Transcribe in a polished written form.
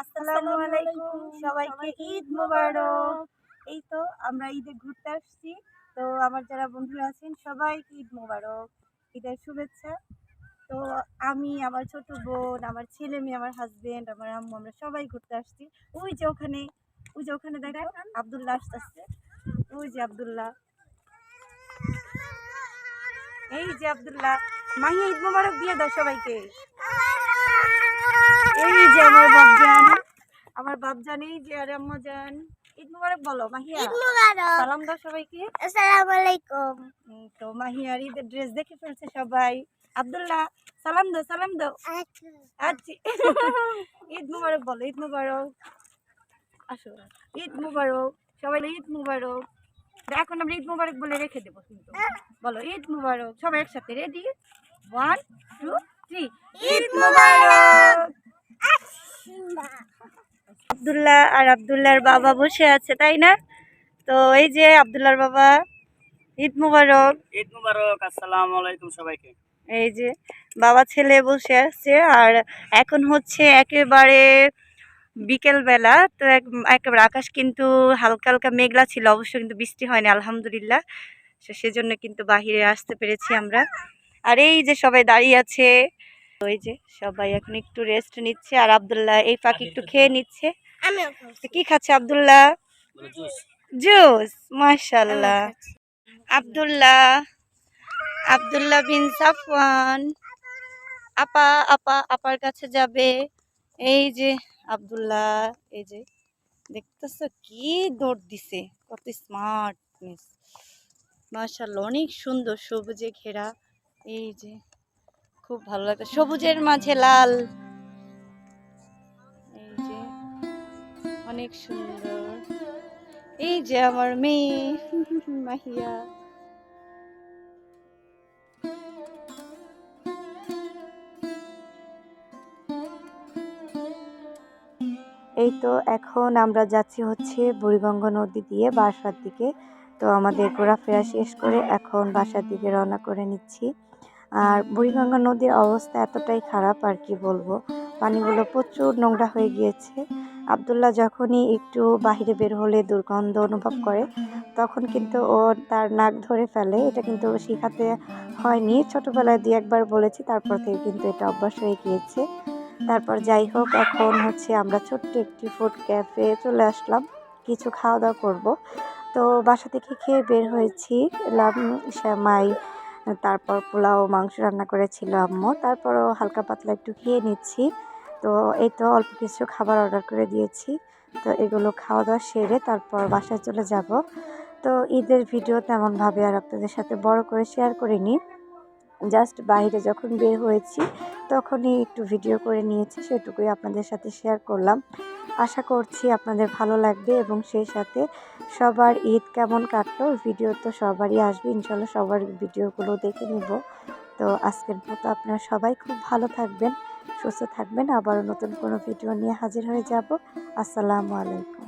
আসসালামু আলাইকুম, সবাইকে ঈদ মোবারক। এই তো আমরা ঈদে ঘুরতে আসছি। তো আমার যারা বন্ধুরা আছেন সবাইকে ঈদ মোবারক, ঈদের শুভেচ্ছা। তো আমি, আমার ছোট বোন, আমার ছেলে মেয়ে, আমার হাজবেন্ড, আমার আম্মু, আমরা সবাই ঘুরতে আসছি। ওই যে ওখানে দেখো আব্দুল্লাহ আসতেছে। ওই যে আব্দুল্লাহ, এই যে আব্দুল্লাহ। মাহি, ঈদ মোবারক দিয়ে দাও সবাইকে। এই যে আমার বাপজান, এই যে আর আম্মাজান। ঈদ মোবারক বলো মাহিয়া। ঈদ মোবারক। সালাম দাও সবাইকে। আসসালামু আলাইকুম। তো মাহিয়ার ঈদের ড্রেস দেখে ফেলছে সবাই। আব্দুল্লাহ, সালাম দাও, সালাম দাও। আচ্ছা, ঈদ মোবারক বলো, ঈদ মোবারক। আসো, ঈদ মোবারক সবাই, ঈদ মোবারক। এখন আমরা ঈদ মোবারক বলে রেখে দেবো কিন্তু। বলো ঈদ মোবারক সবাই একসাথে। রেডি, 1 2 3। ঈদ মোবারক। আব্দুল্লাহ আর আব্দুল্লাহর বাবা বসে আছে, তাই না? তো এই যে আব্দুল্লাহর বাবা, ঈদ মুবারক। ঈদ মুবারক। আসসালামু আলাইকুম সবাইকে। এই যে বাবা ছেলে বসে আছে। আর এখন হচ্ছে একেবারে বিকেল বেলা। তো একেবারে আকাশ কিন্তু হালকা হালকা মেঘলা ছিল, অবশ্য কিন্তু বৃষ্টি হয়নি আলহামদুলিল্লাহ। সেজন্য কিন্তু বাহিরে আসতে পেরেছি আমরা। আর এই যে সবাই দাঁড়িয়ে আছে, ওই যে সবাই এখন একটু রেস্ট নিচ্ছে। আর আব্দুল্লাহ এই ফাঁকে একটু খেয়ে নিচ্ছে। কি খাচ্ছে আব্দুল্লাহ? জুস, মাশাআল্লাহ। আব্দুল্লাহ, আব্দুল্লাহ বিন সাফওয়ান আপার কাছে যাবে। এই যে আব্দুল্লাহ, এই যে দেখতেছো কি দৌড় দিছে, কত স্মার্টনেস, মাশাআল্লাহ। অনেক সুন্দর, সবুজে ঘেরা। এই যে খুব ভালো লাগে, সবুজের মাঝে লাল। এই যে অনেক সুন্দর। এই যে আমার মেয়ে মাহিয়া। এই তো এখন আমরা যাচ্ছি হচ্ছে বুড়িগঙ্গা নদী দিয়ে বাসার দিকে। তো আমাদের ঘোরাফেরা শেষ করে এখন বাসার দিকে রওনা করে নিচ্ছি। আর বুড়িগঙ্গা নদীর অবস্থা এতটাই খারাপ, আর কি বলবো, পানিগুলো প্রচুর নোংরা হয়ে গিয়েছে। আব্দুল্লাহ যখনই একটু বাহিরে বের হলে দুর্গন্ধ অনুভব করে, তখন কিন্তু ও তার নাক ধরে ফেলে। এটা কিন্তু শেখাতে হয়নি, ছোটবেলায় 2-1 বার বলেছি, তারপর থেকে কিন্তু এটা অভ্যাস হয়ে গিয়েছে। তারপর যাই হোক, এখন হচ্ছে আমরা ছোট্ট একটি ফুড ক্যাফে চলে আসলাম, কিছু খাওয়া দাওয়া করবো। তো বাসা থেকে খেয়ে বের হয়েছি, সেমাই, তারপর পোলাও, মাংস রান্না করেছিল আম্মু। তারপরও হালকা পাতলা একটু খেয়ে নিচ্ছি। তো এই তো অল্প কিছু খাবার অর্ডার করে দিয়েছি। তো এগুলো খাওয়া দাওয়া সেরে তারপর বাসায় চলে যাব। তো ঈদের ভিডিও তেমনভাবে আর আপনাদের সাথে বড় করে শেয়ার করিনি, জাস্ট বাইরে যখন বের হয়েছি তখনই একটু ভিডিও করে নিয়েছি, সেটুকুই আপনাদের সাথে শেয়ার করলাম। আশা করছি আপনাদের ভালো লাগবে এবং সেই সাথে সবার ঈদ কেমন কাটলো ভিডিও তো সবারই আসবে ইনশাল্লাহ, সবার ভিডিওগুলো দেখে নিব। তো আজকের মতো আপনারা সবাই খুব ভালো থাকবেন, সুস্থ থাকবেন। আবারও নতুন কোনো ভিডিও নিয়ে হাজির হয়ে যাব। আসসালামু আলাইকুম।